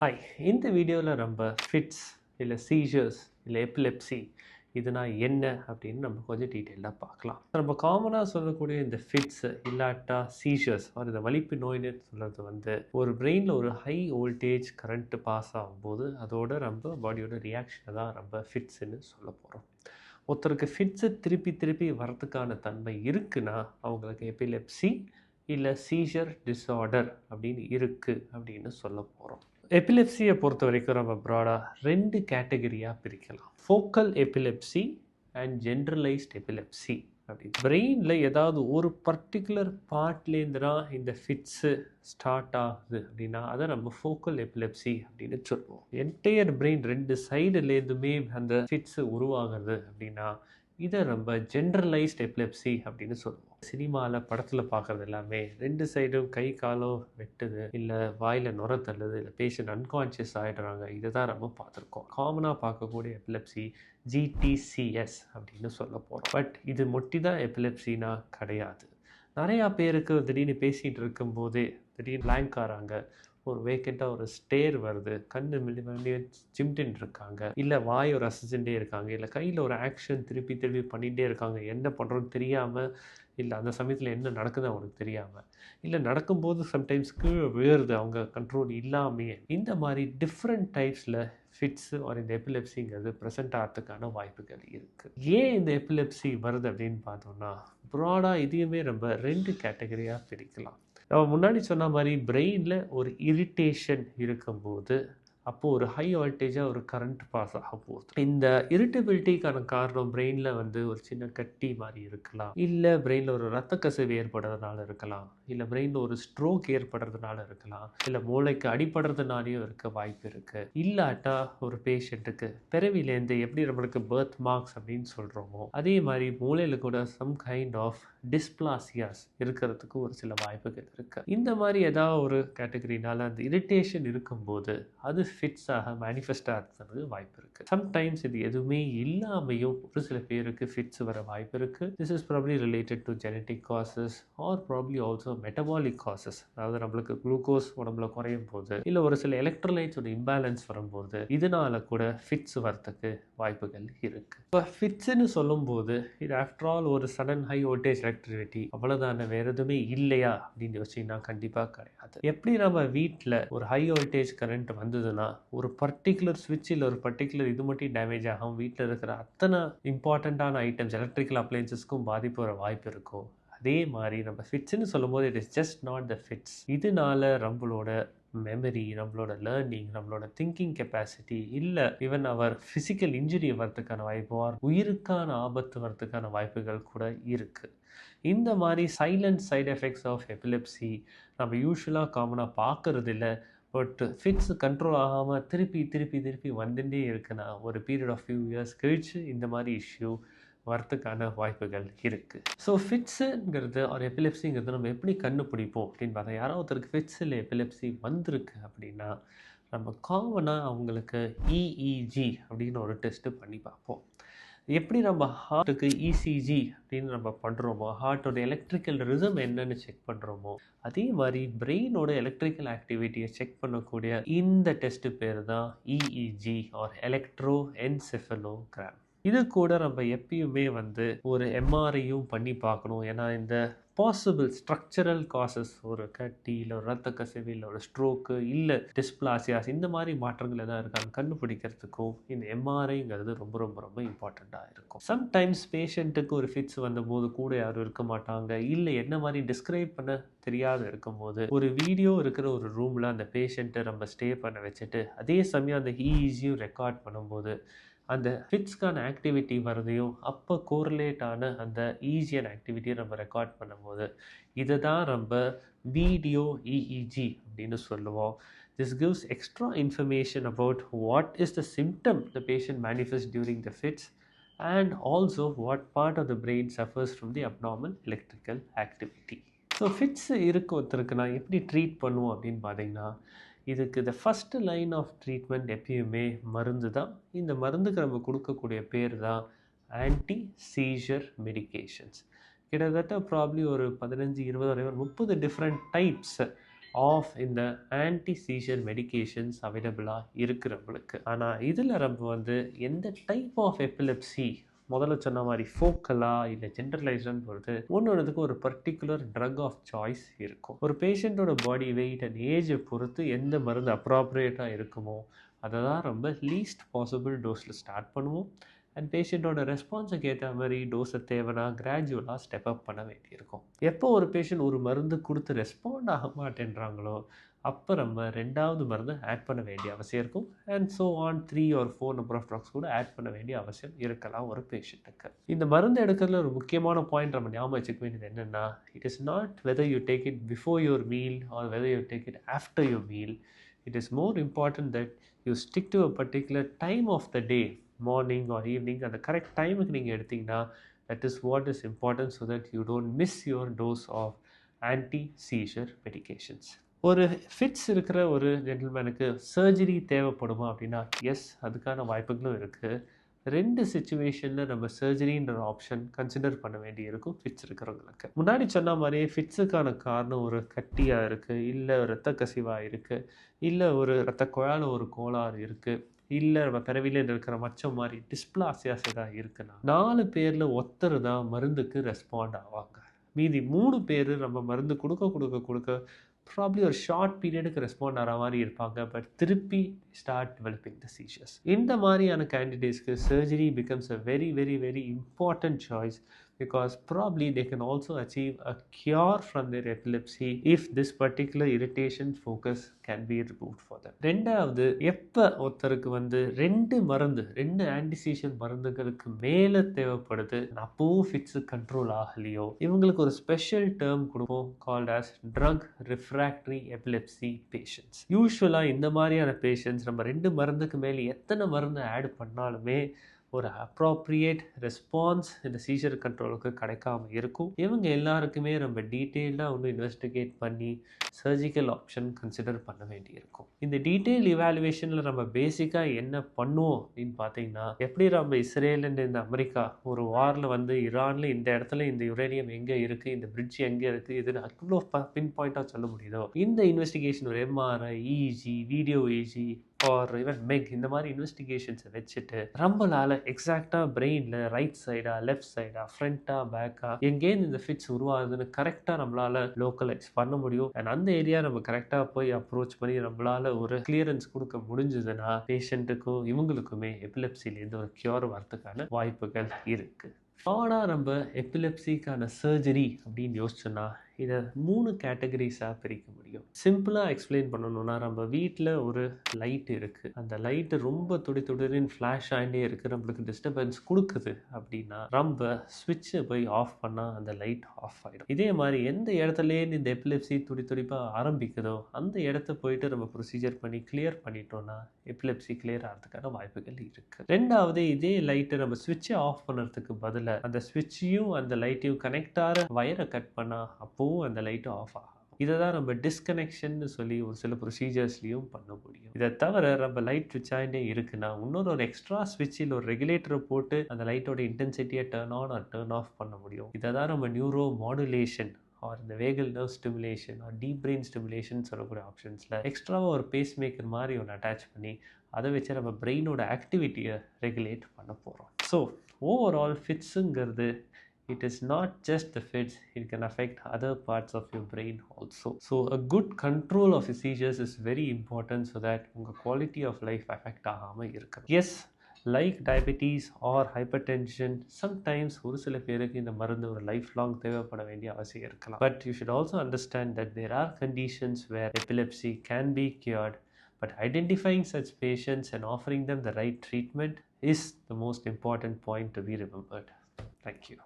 Hi. இந்த வீடியோவில் நம்ம ஃபிட்ஸ் இல்லை சீஜர்ஸ் இல்லை எபிலெப்சி இதுனா என்ன அப்படின்னு நம்ம கொஞ்சம் டீட்டெயிலாக பார்க்கலாம். நம்ம காமனாக சொல்லக்கூடிய இந்த ஃபிட்ஸ் இல்லாட்டா சீஜர்ஸ் இந்த வலிப்பு நோய்னு சொல்கிறது ஒரு பிரெயினில் ஒரு ஹை வோல்டேஜ் கரண்ட்டு பாஸ் ஆகும்போது அதோட நம்ம பாடியோட ரியாக்ஷனை தான் நம்ம ஃபிட்ஸ்ன்னு சொல்ல போகிறோம். ஒருத்தருக்கு ஃபிட்ஸு திருப்பி திருப்பி வரதுக்கான தன்மை இருக்குன்னா அவங்களுக்கு எபிலெப்சி இல்லை சீஜர் டிஸார்டர் அப்படின்னு இருக்குது அப்படின்னு சொல்ல போகிறோம். எபிலெப்சியை பொறுத்த வரைக்கும் நம்ம ப்ராடாக 2 கேட்டகரியாக பிரிக்கலாம். Focal epilepsy and generalised epilepsy அப்படின்னு. பிரெயினில் ஏதாவது ஒரு பர்டிகுலர் பார்ட்லேருந்து தான் இந்த ஃபிட்ஸு ஸ்டார்ட் ஆகுது அப்படின்னா அதை நம்ம ஃபோக்கல் எபிலெப்சி அப்படின்னு சொல்லுவோம். என்டையர் பிரெயின் 2 சைடுலேருந்துமே அந்த ஃபிட்ஸு உருவாகுது அப்படின்னா இதை நம்ம ஜென்ரலைஸ்ட் எபிலெப்சி அப்படின்னு சொல்லுவோம். சினிமாவில் படத்தில் பார்க்குறது எல்லாமே 2 சைடும் கை காலம் வெட்டுது, இல்லை வாயில் நுர தள்ளுது, இல்லை பேஷண்ட் அன்கான்ஷியஸ் ஆகிடுறாங்க. இதை தான் நம்ம பார்த்துருக்கோம். காமனாக பார்க்கக்கூடிய எபிலெப்சி GTCS அப்படின்னு சொல்ல போகிறோம். பட் இது மொட்டி தான் எபிலெப்சினா கிடையாது. நிறையா பேருக்கு திடீர்னு பேசிகிட்டு இருக்கும்போதே திடீர்னு பிளாங்க் ஆகிறாங்க, ஒரு வேக்கண்ட்டாக ஒரு ஸ்டேர் வருது, கண்ணு மில்லி சிம்டின் இருக்காங்க, இல்லை வாய் ஒரு அசைச்சுட்டே இருக்காங்க, இல்லை கையில் ஒரு ஆக்ஷன் திருப்பி திருப்பி பண்ணிகிட்டே இருக்காங்க, என்ன பண்ணுறோன்னு தெரியாமல், இல்லை அந்த சமயத்தில் என்ன நடக்குது அவங்களுக்கு தெரியாமல், இல்லை நடக்கும்போது சம்டைம்ஸ் கீழே விழுறது அவங்க கண்ட்ரோல் இல்லாமையே. இந்த மாதிரி டிஃப்ரெண்ட் டைப்ஸில் ஃபிட்ஸு இந்த எபிலெப்சிங்கிறது ப்ரெசென்ட் ஆகிறதுக்கான வாய்ப்புகள் இருக்குது. ஏன் இந்த எபிலெப்சி வருது அப்படின்னு பார்த்தோம்னா ப்ராடாக இதையுமே நம்ம 2 கேட்டகரியாக பிரிக்கலாம். நம்ம முன்னாடி சொன்ன மாதிரி பிரெயினில் ஒரு இரிட்டேஷன் இருக்கும்போது அப்போது ஒரு ஹை வோல்டேஜாக ஒரு கரண்ட் பாஸ் ஆக போகுது. இந்த இரிட்டபிலிட்டிக்கான காரணம் பிரெயினில் ஒரு சின்ன கட்டி மாதிரி இருக்கலாம், இல்லை பிரெயினில் ஒரு ரத்த கசிவு ஏற்படுறதுனால இருக்கலாம், இல்லை பிரெயினில் ஒரு ஸ்ட்ரோக் ஏற்படுறதுனால இருக்கலாம், இல்லை மூளைக்கு அடிபடுறதுனாலையும் இருக்க வாய்ப்பு இருக்குது. இல்லாட்டா ஒரு பேஷண்ட்டுக்கு பிறவிலேருந்து எப்படி நம்மளுக்கு பர்த் மார்க்ஸ் அப்படின்னு சொல்கிறோமோ அதே மாதிரி மூளையில் கூட சம் கைண்ட் ஆஃப் டிஸ்பிளாசியாஸ் இருக்கிறதுக்கு ஒரு சில வாய்ப்புகள் இருக்குது. இந்த மாதிரி ஏதாவது ஒரு கேட்டகரினால அந்த இரிட்டேஷன் இருக்கும்போது அது ஃபிட்ஸாக மேனிஃபெஸ்ட் ஆகிறதுக்கு வாய்ப்பு இருக்குது. சம்டைம்ஸ் இது எதுவுமே இல்லாமையும் ஒரு சில பேருக்கு ஃபிட்ஸ் வர வாய்ப்பு இருக்குது. This is probably related to genetic causes or probably also metabolic causes. அதாவது நம்மளுக்கு குளுக்கோஸ் உடம்புல குறையும் போது, இல்லை ஒரு சில எலக்ட்ரோலைட்ஸோட இம்பேலன்ஸ் வரும்போது இதனால கூட ஃபிட்ஸ் வரத்துக்கு வாய்ப்புகள் இருக்குது. இப்போ ஃபிட்ஸ்ன்னு சொல்லும்போது இது ஆஃப்டர் ஆல் ஒரு சடன் ஹை வோல்டேஜ் எலக்ட்ரிசிட்டி அவ்வளோதான, வேறு எதுவுமே இல்லையா அப்படின்னு யோசிச்சிங்கன்னா கண்டிப்பாக கிடையாது. எப்படி நம்ம வீட்டில் ஒரு ஹை வோல்டேஜ் கரண்ட் வந்ததுன்னா ஒரு பர்டிகுலர் ஸ்விட்சில் ஒரு பர்டிகுலர் இது மட்டும் டேமேஜ் ஆகும், வீட்டில் இருக்கிற அத்தனை இம்பார்ட்டண்ட்டான ஐட்டம்ஸ் எலக்ட்ரிக்கல் அப்ளையன்சஸ்க்கும் பாதிப்பு வர வாய்ப்பு இருக்கும். அதே மாதிரி நம்ம ஃபிட்ஸ்ன்னு சொல்லும்போது it is just not the fits. இதனால நம்மளோட மெமரி, நம்மளோட லேர்னிங், நம்மளோட திங்கிங் கெப்பாசிட்டி, இல்லை ஈவன் அவர் ஃபிசிக்கல் இன்ஜுரி வரதுக்கான வாய்ப்பு, உயிருக்கான ஆபத்து வரதுக்கான வாய்ப்புகள் கூட இருக்குது. இந்த மாதிரி silent side effects of epilepsy நம்ம யூஸ்வலாக காமனாக பார்க்கறது இல்லை. பட் ஃபிட்ஸ் கண்ட்ரோல் ஆகாமல் திருப்பி திருப்பி திருப்பி வந்துட்டே இருக்குன்னா ஒரு பீரியட் ஆஃப் ஃபியூ இயர்ஸ் கழிச்சு இந்த மாதிரி இஷ்யூ வரத்துக்கான வாய்ப்புகள் இருக்குது. ஸோ ஃபிட்ஸுங்கிறது ஒரு எபிலெப்சிங்கிறது நம்ம எப்படி கண்டுபிடிப்போம் அப்படின்னு பார்த்தா, யாரோ ஒருத்தருக்கு ஃபிட்ஸ் இல்லை எபிலெப்சி வந்திருக்கு அப்படின்னா நம்ம காமனாக அவங்களுக்கு EEG அப்படின்னு ஒரு டெஸ்ட்டு பண்ணி பார்ப்போம். எப்படி நம்ம ஹார்ட்டுக்கு ECG அப்படின்னு நம்ம பண்ணுறோமோ, ஹார்ட்டோட எலக்ட்ரிக்கல் ரிதம் என்னன்னு செக் பண்ணுறோமோ, அதே மாதிரி பிரெயினோட எலக்ட்ரிக்கல் ஆக்டிவிட்டியை செக் பண்ணக்கூடிய இந்த டெஸ்ட்டு பேர் தான் EEG ஆர் எலக்ட்ரோ என்செஃபலோகிராம். இது கூட நம்ம எப்பயுமே ஒரு MRIயும் பண்ணி பார்க்கணும். ஏன்னா இந்த பாசிபிள் ஸ்ட்ரக்சரல் காசஸ், ஒரு கட்டி, இல்லை ஒரு ரத்த கசிவு, இல்லை ஒரு ஸ்ட்ரோக்கு, இல்லை டிஸ்பிளாசியாஸ், இந்த மாதிரி மாற்றங்கள் எதாவது இருக்கான்னு கண்டுபிடிக்கிறதுக்கும் இந்த MRIங்கிறது ரொம்ப ரொம்ப ரொம்ப இம்பார்ட்டண்ட்டாக இருக்கும். சம்டைம்ஸ் பேஷண்ட்டுக்கு ஒரு ஃபிட்ஸ் வந்தபோது கூட யாரும் இருக்க மாட்டாங்க, இல்லை என்ன மாதிரி டிஸ்கிரைப் பண்ண தெரியாத இருக்கும்போது ஒரு வீடியோ இருக்கிற ஒரு ரூமில் அந்த பேஷண்ட்டை நம்ம ஸ்டே பண்ண வச்சுட்டு அதே சமயம் அந்த EEGயும் ரெக்கார்ட் பண்ணும்போது அந்த ஃபிட்ஸ்க்கான ஆக்டிவிட்டி வரதையும் அப்போ கோரிலேட் ஆன அந்த ஈஸியான ஆக்டிவிட்டியை நம்ம ரெக்கார்ட் பண்ணும்போது இதை தான் நம்ம வீடியோ EEG அப்படின்னு சொல்லுவோம். This gives extra information about what is the symptom the patient manifests during the fits and also what part of the brain suffers from the abnormal electrical activity. So fits இருக்க ஒருத்தருக்கு நான் எப்படி treat பண்ணுவோம் அப்படின்னு பார்த்தீங்கன்னா, இதுக்கு the first line of treatment எப்பயுமே மருந்து தான். இந்த மருந்துக்கு நம்ம கொடுக்கக்கூடிய பேர் தான் ஆன்டி சீஜர் மெடிகேஷன்ஸ். கிட்டத்தட்ட ப்ராப்ளி ஒரு 15-20 வரை 30 டிஃப்ரெண்ட் டைப்ஸ் ஆஃப் இந்த ஆன்டி சீஷர் மெடிகேஷன்ஸ் அவைலபிளாக இருக்கிறவங்களுக்கு. ஆனால் இதில் நம்ம வந்து எந்த டைப் ஆஃப் எபிலெப்சி, முதல்ல சொன்ன மாதிரி ஃபோக்கலா இல்லை ஜென்ரலைஸ்டான்னு பொறுத்து ஒன்றுக்கு ஒரு பர்டிகுலர் ட்ரக் ஆஃப் சாய்ஸ் இருக்கும். ஒரு பேஷண்ட்டோட பாடி வெயிட் அண்ட் ஏஜை பொறுத்து எந்த மருந்து அப்ராப்ரியேட்டாக இருக்குமோ அதை தான் ரொம்ப லீஸ்ட் பாசிபிள் டோஸில் ஸ்டார்ட் பண்ணுவோம். அண்ட் பேஷண்ட்டோட ரெஸ்பான்ஸுக்கு ஏற்ற மாதிரி டோஸை தேவைன்னா கிராஜுவலாக ஸ்டெப் அப் பண்ண வேண்டியிருக்கும். எப்போ ஒரு பேஷண்ட் ஒரு மருந்து கொடுத்து ரெஸ்பாண்ட் ஆக மாட்டேன்றாங்களோ அப்போ நம்ம 2வது மருந்து ஆட் பண்ண வேண்டிய அவசியம் இருக்கும். And so on 3 or 4 number of drugs கூட ஆட் பண்ண வேண்டிய அவசியம் இருக்கலாம் ஒரு பேஷண்ட்டுக்கு. இந்த மருந்து எடுக்கிறதுல ஒரு முக்கியமான பாயிண்ட் நம்ம ஞாபகம் வச்சுக்க வேண்டியது என்னென்னா, it is not whether you take it before your meal or whether you take it after your meal. It is more important that you stick to a particular time of the day, morning or evening, அந்த correct டைமுக்கு நீங்கள் எடுத்தீங்கன்னா that is what is important so that you don't miss your dose of anti-seizure medications. ஒரு fits இருக்கிற ஒரு ஜென்டில்மேனுக்கு surgery தேவைப்படுமா அப்படின்னா S, அதுக்கான வாய்ப்புகளும் இருக்குது. 2 சிச்சுவேஷனில் நம்ம சர்ஜரின்ற ஆப்ஷன் கன்சிடர் பண்ண வேண்டி இருக்கும் ஃபிட்ஸ் இருக்கிறவங்களுக்கு. முன்னாடி சொன்ன மாதிரியே ஃபிட்ஸுக்கான காரணம் ஒரு கட்டியாக இருக்குது, இல்லை இரத்த கசிவாக இருக்குது, இல்லை ஒரு இரத்த குழாயில் ஒரு கோளாறு இருக்குது, இல்லை நம்ம பிறவியில் இருக்கிற மச்சம் மாதிரி டிஸ்பிளாசியாஸ் ஏதாவது இருக்குன்னா 4 பேரில் ஒருத்தர் தான் மருந்துக்கு ரெஸ்பாண்ட் ஆவாங்க. மீதி 3 பேர் நம்ம மருந்து கொடுக்க ப்ராப்ளி ஒரு ஷார்ட் பீரியடுக்கு ரெஸ்பாண்ட் ஆகிற மாதிரி இருப்பாங்க. பட் திருப்பி ஸ்டார்ட் டெவலப்பிங் த சீஷர்ஸ். இந்த மாதிரியான கேண்டிடேட்ஸ்க்கு surgery becomes a very very very important choice because probably they can also achieve a cure from their epilepsy if this particular irritation focus can be removed for them. ரெண்டாவது, எப்போ ஒருத்தருக்கு வந்து 2 ஆன்டிசீஷன் மருந்துகளுக்கு மேலே தேவைப்படுது, அப்பவும் ஃபிட்ஸ் கண்ட்ரோல் ஆகலையோ, இவங்களுக்கு ஒரு ஸ்பெஷல் டேர்ம் கொடுப்போம் called as drug refractory epilepsy patients. யூஸ்வலாக இந்த மாதிரியான பேஷண்ட்ஸ் நம்ம 2 மருந்துக்கு மேலே எத்தனை மருந்து ஆட் பண்ணாலுமே ஒரு அப்ராப்ரியேட் ரெஸ்பான்ஸ் இந்த சீஷர் கண்ட்ரோலுக்கு கிடைக்காம இருக்கும். இவங்க எல்லாருக்குமே நம்ம டீட்டெயில்டாக ஒன்று இன்வெஸ்டிகேட் பண்ணி சர்ஜிக்கல் ஆப்ஷன் கன்சிடர் பண்ண வேண்டியிருக்கும். இந்த டீட்டெயில் இவாலுவேஷனில் நம்ம பேசிக்காக என்ன பண்ணுவோம் அப்படின்னு பார்த்தீங்கன்னா, எப்படி நம்ம இஸ்ரேல் அண்ட் இந்த அமெரிக்கா ஒரு வாரில் வந்து ஈரானில் இந்த இடத்துல இந்த யுரேனியம் எங்கே இருக்குது, இந்த பிரிட்ஜ் எங்கே இருக்குது, இதுன்னு அவ்வளோ பின் பாயிண்ட்டாக சொல்ல முடியுதோ, இந்த இன்வெஸ்டிகேஷன் ஒரு எம்ஆர்ஐ, இஜி, வீடியோ இஜி ஆர் ஈவன் மெக் இந்த மாதிரி இன்வெஸ்டிகேஷன்ஸை வச்சுட்டு நம்மளால் எக்ஸாக்டாக பிரெயினில் ரைட் சைடா, லெஃப்ட் சைடா, ஃப்ரண்ட்டா, பேக்கா, எங்கேருந்து இந்த ஃபிட்ஸ் உருவாகுதுன்னு கரெக்டாக நம்மளால் லோக்கலைஸ் பண்ண முடியும். அண்ட் அந்த ஏரியா நம்ம கரெக்டாக போய் அப்ரோச் பண்ணி நம்மளால் ஒரு கிளியரன்ஸ் கொடுக்க முடிஞ்சதுன்னா பேஷண்ட்டுக்கும் இவங்களுக்குமே எபிலெப்சிலேருந்து ஒரு கியூர் வரதுக்கான வாய்ப்புகள் இருக்குது. ப்ராடாக நம்ம எபிலெப்சிக்கான சர்ஜரி அப்படின்னு யோசிச்சோன்னா இதை 3 கேட்டகரிஸாக பிரிக்க முடியும். சிம்பிளாக எக்ஸ்பிளைன் பண்ணணும்னா, நம்ம வீட்டில் ஒரு லைட் இருக்குது, அந்த லைட்டு ரொம்ப துடின்னு ஃப்ளாஷ் ஆகிட்டே இருக்குது, நம்மளுக்கு டிஸ்டர்பன்ஸ் கொடுக்குது அப்படின்னா நம்ம ஸ்விட்சை போய் ஆஃப் பண்ணால் அந்த லைட் ஆஃப் ஆகிடும். இதே மாதிரி எந்த இடத்துலேருந்து இந்த எபிலெப்சி துடிப்பாக ஆரம்பிக்குதோ அந்த இடத்த போயிட்டு நம்ம ப்ரொசீஜர் பண்ணி கிளியர் பண்ணிட்டோம்னா எபிலெப்சி கிளியர் ஆகிறதுக்கான வாய்ப்புகள் இருக்குது. 2வது, இதே லைட்டை நம்ம ஸ்விட்சை ஆஃப் பண்ணுறதுக்கு பதிலாக அந்த ஸ்விட்சையும் அந்த லைட்டையும் கனெக்ட் ஆகிற வயரை கட் பண்ணால் அப்போவும் அந்த லைட்டு ஆஃப் ஆகும். இதை தான் நம்ம டிஸ்கனெக்ஷன் சொல்லி ஒரு சில ப்ரொசீஜர்ஸ்லையும் பண்ண முடியும். இதை தவிர நம்ம லைட் ஸ்விட்ச் ஆகிட்டே இருக்குன்னா இன்னொரு எக்ஸ்ட்ரா ஸ்விட்சில் ஒரு ரெகுலேட்டரை போட்டு அந்த லைட்டோட இன்டென்சிட்டியை turn on or turn off பண்ண முடியும். இதை தான் நம்ம நியூரோ மாடுலேஷன் ஆர் இந்த vagal nerve stimulation or deep brain stimulation சொல்லக்கூடிய ஆப்ஷன்ஸில் எக்ஸ்ட்ராவாக ஒரு பேஸ் மேக்கர் மாதிரி ஒன்று அட்டாச் பண்ணி அதை வச்சு நம்ம பிரெயினோட ஆக்டிவிட்டியை ரெகுலேட் பண்ண போகிறோம். ஸோ ஓவரால் ஃபிட்ஸுங்கிறது it is not just the fits, it can affect other parts of your brain also. So a good control of your seizures is very important so that your quality of life affect ஆகாம இருக்கும். Yes, like diabetes or hypertension, sometimes ஒரு சில பேருக்கு இந்த மருந்து ஒரு life long தேவைப்பட வேண்டிய அவசியம் இருக்கலாம். But you should also understand that there are conditions where epilepsy can be cured, but identifying such patients and offering them the right treatment is the most important point to be remembered. Thank you.